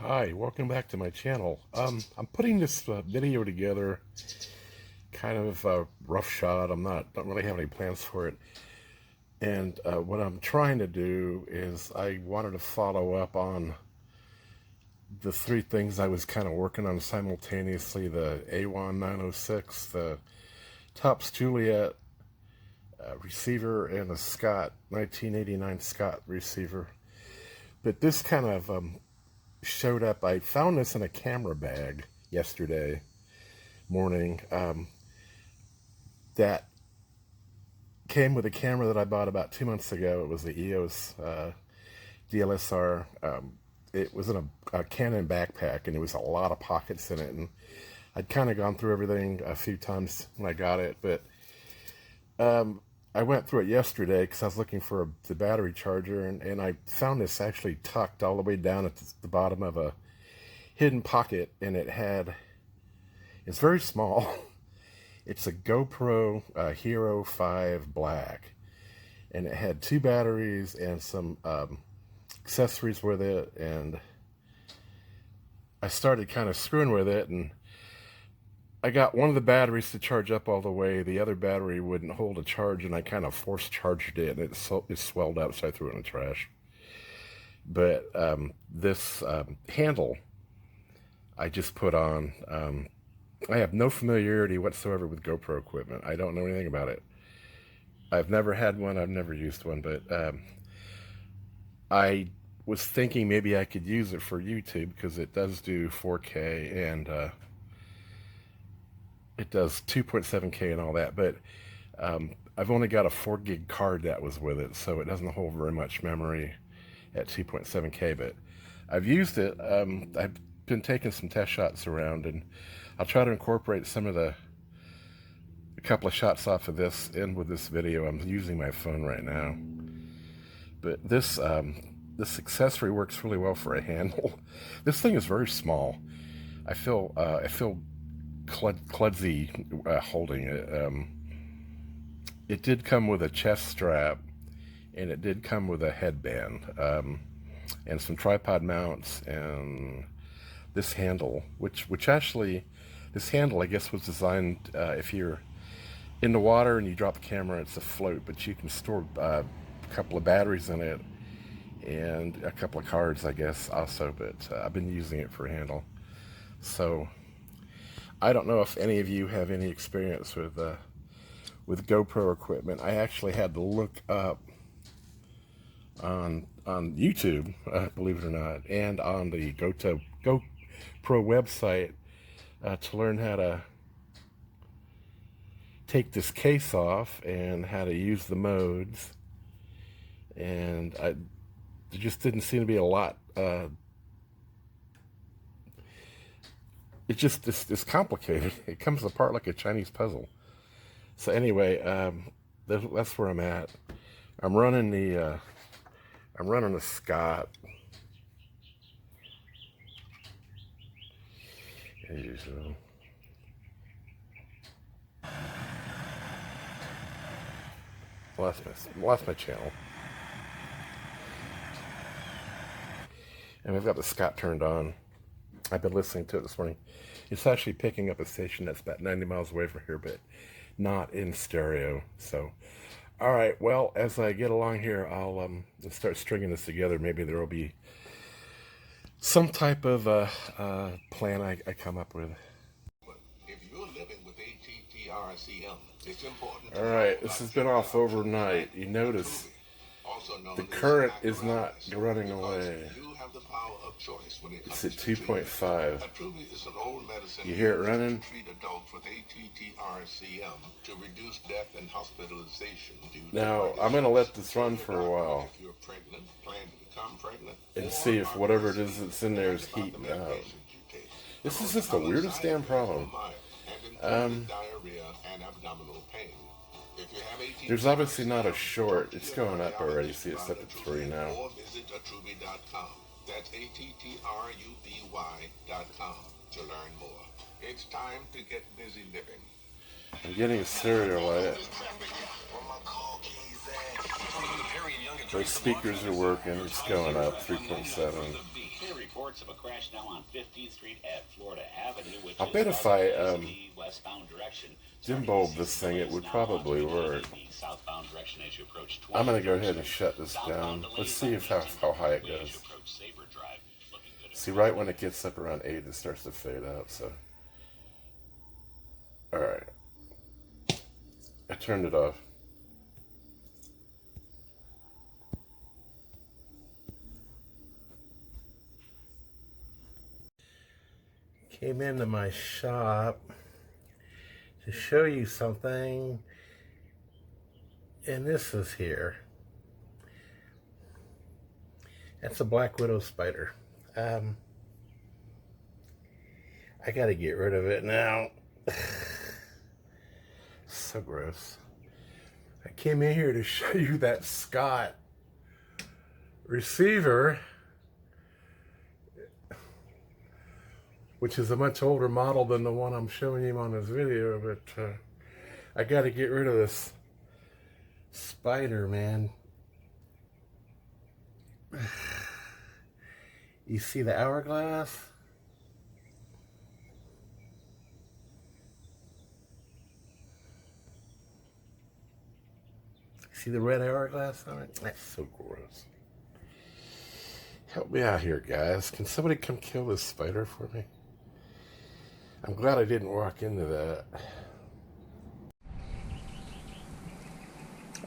Hi, welcome back to my channel. I'm putting this video together, kind of a rough shot. Don't really have any plans for it. And what I'm trying to do is I wanted to follow up on the three things I was kind of working on simultaneously: the A1 906, the Tops Juliet receiver, and the Scott 1989 Scott receiver. But this kind of showed up. I found this in a camera bag yesterday morning that came with a camera that I bought about 2 months ago. It was the EOS DLSR. It was in a Canon backpack, and there was a lot of pockets in it, and I'd kind of gone through everything a few times when I got it, but I went through it yesterday because I was looking for the battery charger, and I found this actually tucked all the way down at the bottom of a hidden pocket, and it's very small. It's a GoPro Hero 5 Black, and it had two batteries and some accessories with it, and I started kind of screwing with it, and I got one of the batteries to charge up all the way. The other battery wouldn't hold a charge, and I kind of force charged it, and it swelled up, so I threw it in the trash. But this handle I just put on. I have no familiarity whatsoever with GoPro equipment. I don't know anything about it. I've never had one. I've never used one, but I was thinking maybe I could use it for YouTube because it does do 4K and it does 2.7K and all that, but I've only got a 4 gig card that was with it, so it doesn't hold very much memory at 2.7K, but I've used it. I've been taking some test shots around, and I'll try to incorporate a couple of shots off of this in with this video. I'm using my phone right now, but this accessory works really well for a handle. This thing is very small. I feel kludzy holding it. It did come with a chest strap, and it did come with a headband, and some tripod mounts, and this handle, which actually, this handle I guess was designed if you're in the water and you drop the camera, it's afloat, but you can store a couple of batteries in it and a couple of cards, I guess, also. But I've been using it for a handle, so I don't know if any of you have any experience with GoPro equipment. I actually had to look up on YouTube, believe it or not, and on the GoPro website to learn how to take this case off and how to use the modes. And there just didn't seem to be a lot. It's complicated. It comes apart like a Chinese puzzle. So anyway, that's where I'm at. I'm running the Scott. As usual. Lost my channel. And we've got the Scott turned on. I've been listening to it this morning. It's actually picking up a station that's about 90 miles away from here, but not in stereo. So, all right, well, as I get along here, I'll start stringing this together. Maybe there will be some type of plan I come up with. If you're living with ATTRCM, it's important. All right, this has been off overnight. You notice the current is not running away. It's at 2.5. You hear it running? Now, I'm going to let this run for a while and see if whatever it is that's in there is heating out. This is just the weirdest damn problem. There's obviously not a short. It's going up already. See, it's set to 3 now. That's ATTRUBY.com to learn more. It's time to get busy living. I'm getting a stereo light. Those speakers are working. It's going up 3.7. reports of a crash now on 15th Street at Florida Avenue, which I is bet if I the westbound direction. dim bulb this thing, it would probably work. The southbound direction as you approach I'm going to go ahead and shut this down. Let's see if how high it goes. See, right when it gets up around 8, it starts to fade out, so. Alright. I turned it off. Came into my shop to show you something, and this is here. That's a black widow spider. I gotta get rid of it now. So gross. I came in here to show you that Scott receiver, which is a much older model than the one I'm showing you on this video, but I got to get rid of this spider, man. You see the hourglass? See the red hourglass on it? That's so gross. Help me out here, guys. Can somebody come kill this spider for me? I'm glad I didn't walk into that.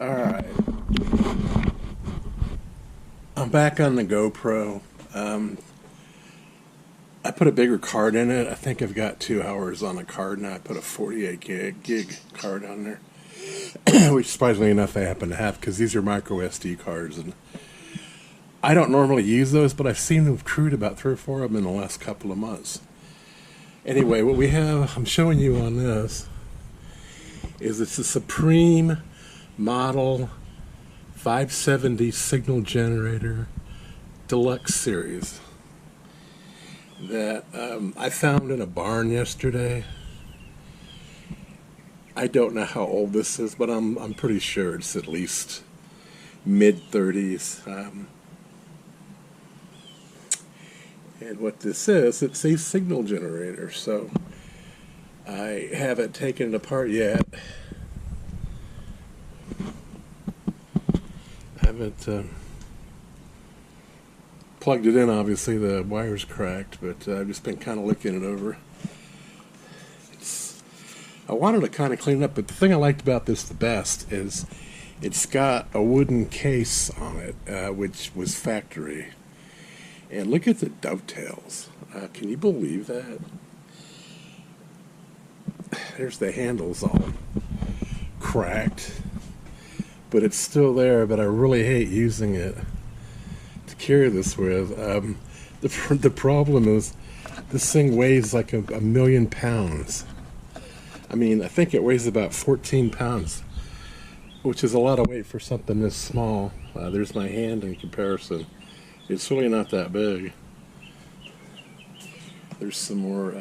Alright. I'm back on the GoPro. I put a bigger card in it. I think I've got 2 hours on the card now. I put a 48 gig card on there. Which, surprisingly enough, I happen to have, because these are micro SD cards. And I don't normally use those, but I've seen them accrued about 3 or 4 of them in the last couple of months. Anyway, what we have, I'm showing you on this, is it's a Supreme Model 570 signal generator deluxe series that I found in a barn yesterday. I don't know how old this is, but I'm pretty sure it's at least mid-30s. And what this is, it's a signal generator. So I haven't taken it apart yet. I haven't plugged it in, obviously. The wire's cracked, but I've just been kind of looking it over. I wanted to kind of clean it up, but the thing I liked about this the best is it's got a wooden case on it, which was factory. And look at the dovetails. Can you believe that? There's the handles all cracked, but it's still there, but I really hate using it to carry this with. The problem is this thing weighs like a million pounds. I mean, I think it weighs about 14 pounds, which is a lot of weight for something this small. There's my hand in comparison. It's really not that big. There's some more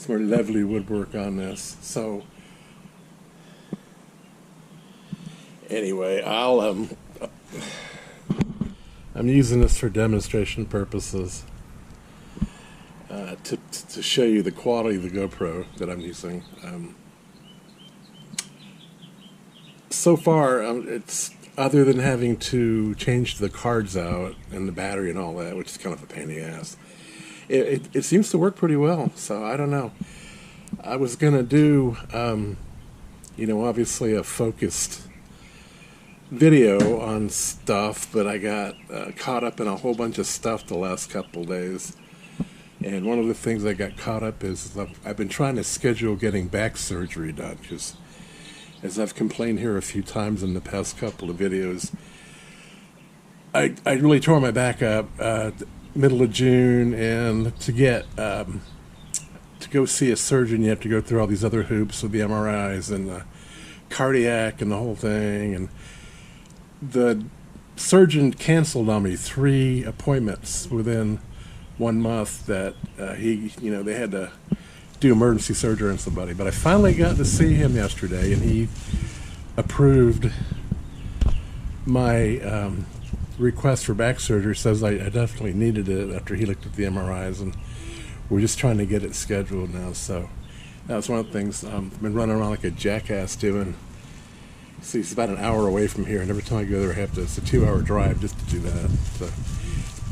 lovely woodwork on this. So, anyway, I'm using this for demonstration purposes. To show you the quality of the GoPro that I'm using. So far, it's other than having to change the cards out and the battery and all that, which is kind of a pain in the ass. It seems to work pretty well. So I don't know. I was gonna do, obviously a focused video on stuff, but I got caught up in a whole bunch of stuff the last couple days. And one of the things I got caught up is I've been trying to schedule getting back surgery done, because as I've complained here a few times in the past couple of videos, I really tore my back up middle of June, and to go see a surgeon, you have to go through all these other hoops with the MRIs and the cardiac and the whole thing. And the surgeon canceled on me 3 appointments within 1 month that they had to do emergency surgery on somebody. But I finally got to see him yesterday, and he approved my request for back surgery says I definitely needed it after he looked at the MRIs, and we're just trying to get it scheduled now. So that was one of the things I've been running around like a jackass doing. See, it's about an hour away from here, and every time I go there, I have to. It's a 2-hour drive just to do that. So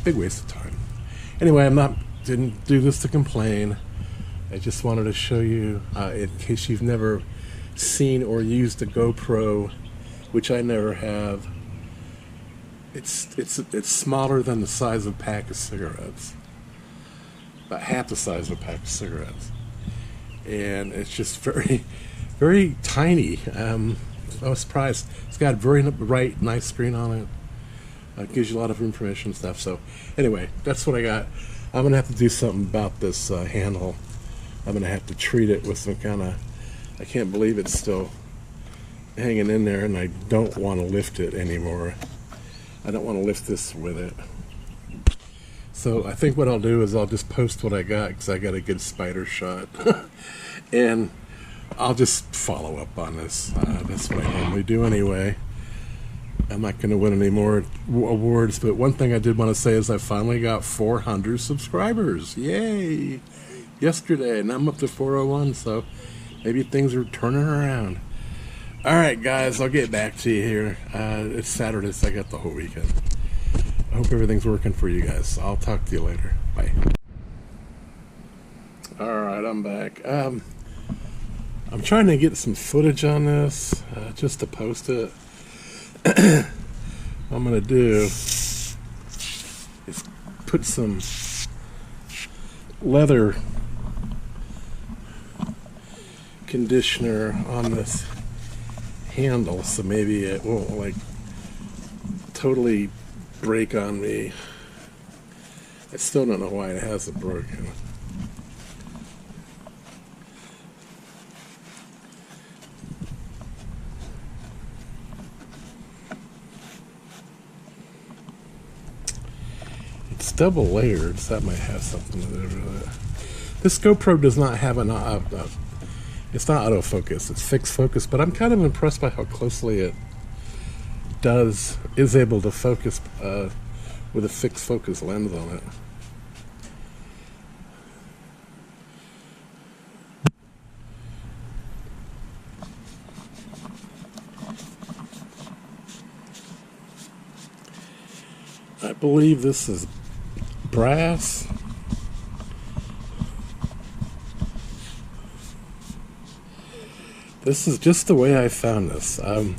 big waste of time. Anyway, didn't do this to complain. I just wanted to show you, in case you've never seen or used a GoPro, which I never have. It's smaller than the size of a pack of cigarettes, about half the size of a pack of cigarettes, and it's just very, very tiny. I was surprised. It's got a very bright, nice screen on it. It gives you a lot of information and stuff. So anyway, that's what I got. I'm gonna have to do something about this handle. I'm gonna have to treat it with some kind of. I can't believe it's still hanging in there, and I don't want to lift it anymore. I don't want to lift this with it. So I think what I'll do is I'll just post what I got, because I got a good spider shot. And I'll just follow up on this. That's what I normally do anyway. I'm not going to win any more awards, but one thing I did want to say is I finally got 400 subscribers. Yay! Yesterday, and I'm up to 401, so maybe things are turning around. Alright guys, I'll get back to you here. It's Saturday, so I got the whole weekend. I hope everything's working for you guys. I'll talk to you later. Bye. Alright, I'm back. I'm trying to get some footage on this, just to post it. What I'm going to do is put some leather conditioner on this handle, so maybe it won't like totally break on me. I still don't know why it hasn't broken. It's double layered, so that might have something to do with it. This GoPro does not have an it's not autofocus, it's fixed focus, but I'm kind of impressed by how closely it is able to focus with a fixed focus lens on it. I believe this is brass. This is just the way I found this. The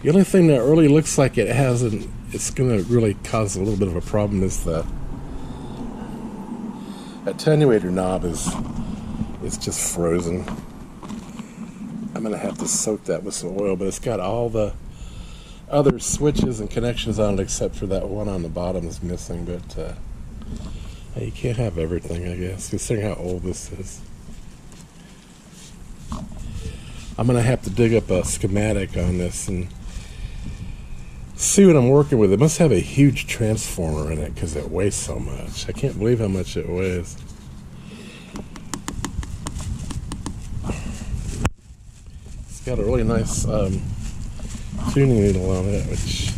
only thing that really looks like it hasn't, it's going to really cause a little bit of a problem, is that attenuator knob is just frozen. I'm going to have to soak that with some oil, but it's got all the other switches and connections on it except for that one on the bottom is missing, but you can't have everything, I guess, considering how old this is. I'm going to have to dig up a schematic on this and see what I'm working with. It must have a huge transformer in it because it weighs so much. I can't believe how much it weighs. It's got a really nice tuning needle on it, which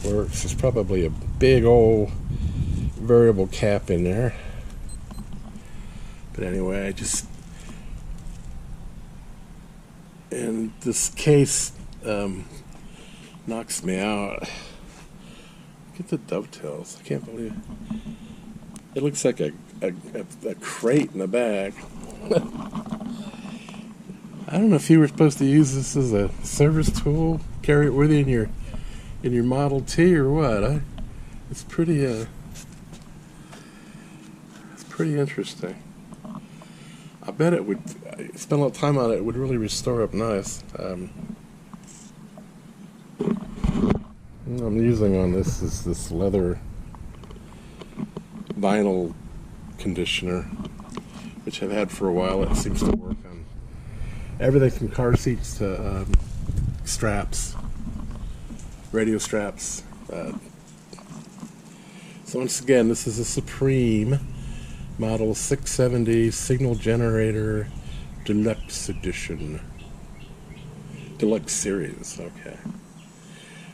works. There's probably a big old variable cap in there. But anyway, and this case knocks me out. Look at the dovetails. I can't believe it. It looks like a crate in the back. I don't know if you were supposed to use this as a service tool, carry it with you in your Model T or what. It's pretty interesting. I bet it would, spend a lot of time on it, it would really restore up nice. I'm using on this is this leather vinyl conditioner, which I've had for a while. It seems to work on everything from car seats to straps, radio straps. So once again, this is a Supreme Model 670 Signal Generator Deluxe Edition. Deluxe Series, okay.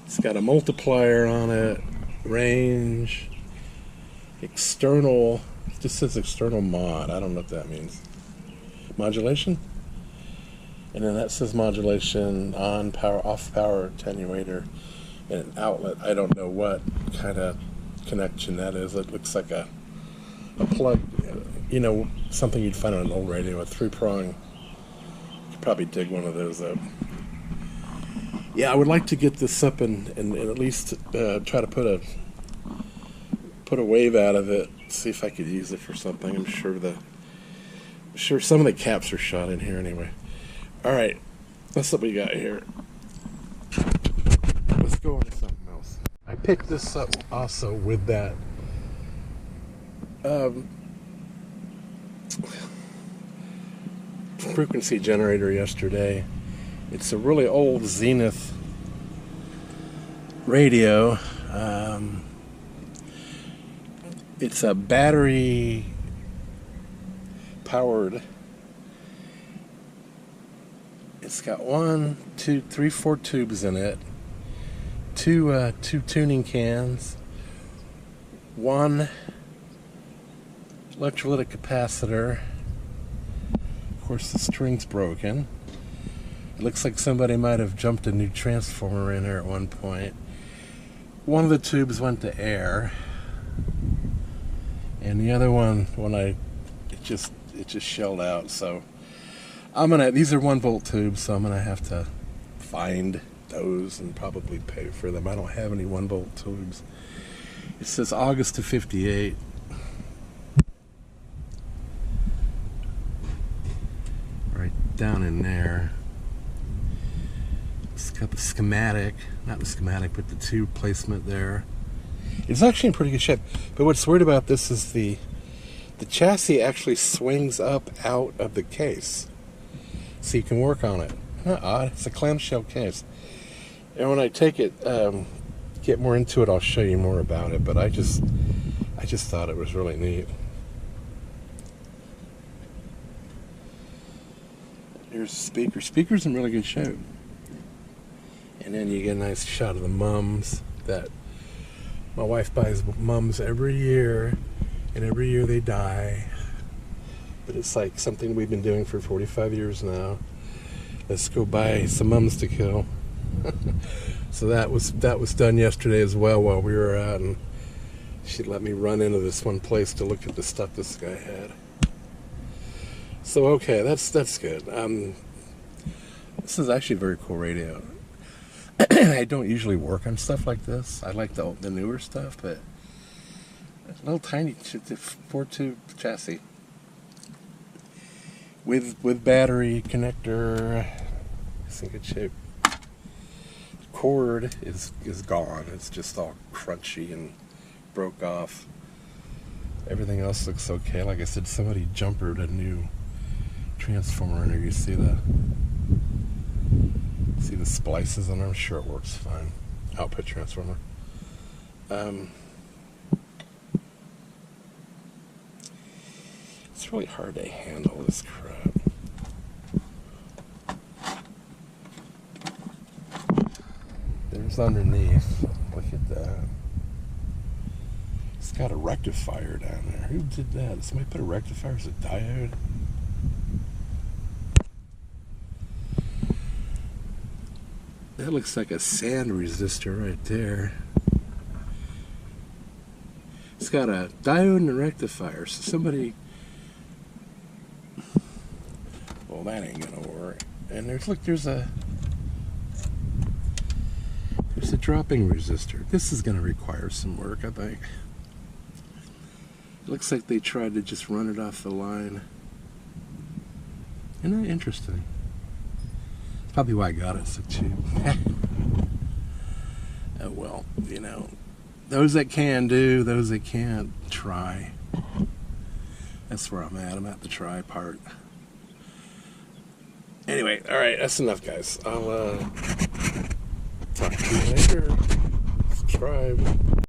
It's got a multiplier on it, range, external, it just says external mod. I don't know what that means. Modulation? And then that says modulation, on power, off power attenuator, and an outlet. I don't know what kind of connection that is. It looks like a plug, you know, something you'd find on an old radio, a 3-prong. You could probably dig one of those up. Yeah, I would like to get this up and at least try to put a wave out of it. See if I could use it for something. I'm sure some of the caps are shot in here anyway. All right, that's what we got here. Let's go on to something else. I picked this up also with that frequency generator yesterday. It's a really old Zenith radio. It's a battery powered. It's got 1, 2, 3, 4 tubes in it. Two tuning cans. 1 electrolytic capacitor. Of course, the string's broken. It looks like somebody might have jumped a new transformer in there at one point. One of the tubes went to air, and the other one, it just shelled out. So these are 1-volt tubes, so I'm gonna have to find those and probably pay for them. I don't have any 1-volt tubes. It says August of '58. Right down in there. It's got the schematic, not the schematic, but the tube placement there. It's actually in pretty good shape. But what's weird about this is the chassis actually swings up out of the case, so you can work on it. Isn't that odd? It's a clamshell case. And when I take it, get more into it, I'll show you more about it. But I just thought it was really neat. Here's the speaker. Speaker's in really good shape. And then you get a nice shot of the mums. That my wife buys mums every year, and every year they die. But it's like something we've been doing for 45 years now. Let's go buy some mums to kill. So that was done yesterday as well while we were out, and she let me run into this one place to look at the stuff this guy had. So okay, that's good. This is actually a very cool radio. I don't usually work on stuff like this. I like the newer stuff, but a little tiny 4-tube chassis with battery connector. It's in good shape. The cord is gone. It's just all crunchy and broke off. Everything else looks okay. Like I said, somebody jumpered a new transformer in there. You see the splices on there? I'm sure it works fine. Output transformer. It's really hard to handle this crap. There's underneath. Look at that. It's got a rectifier down there. Who did that? Somebody put a rectifier as a diode? That looks like a sand resistor right there. It's got a diode and a rectifier. So somebody... Well, that ain't gonna work. And there's a dropping resistor. This is gonna require some work, I think. It looks like they tried to just run it off the line. Isn't that interesting? Probably why I got it so cheap. Well, you know, those that can do, those that can't, try. That's where I'm at. I'm at the try part. Anyway, all right, that's enough, guys. I'll talk to you later. Subscribe.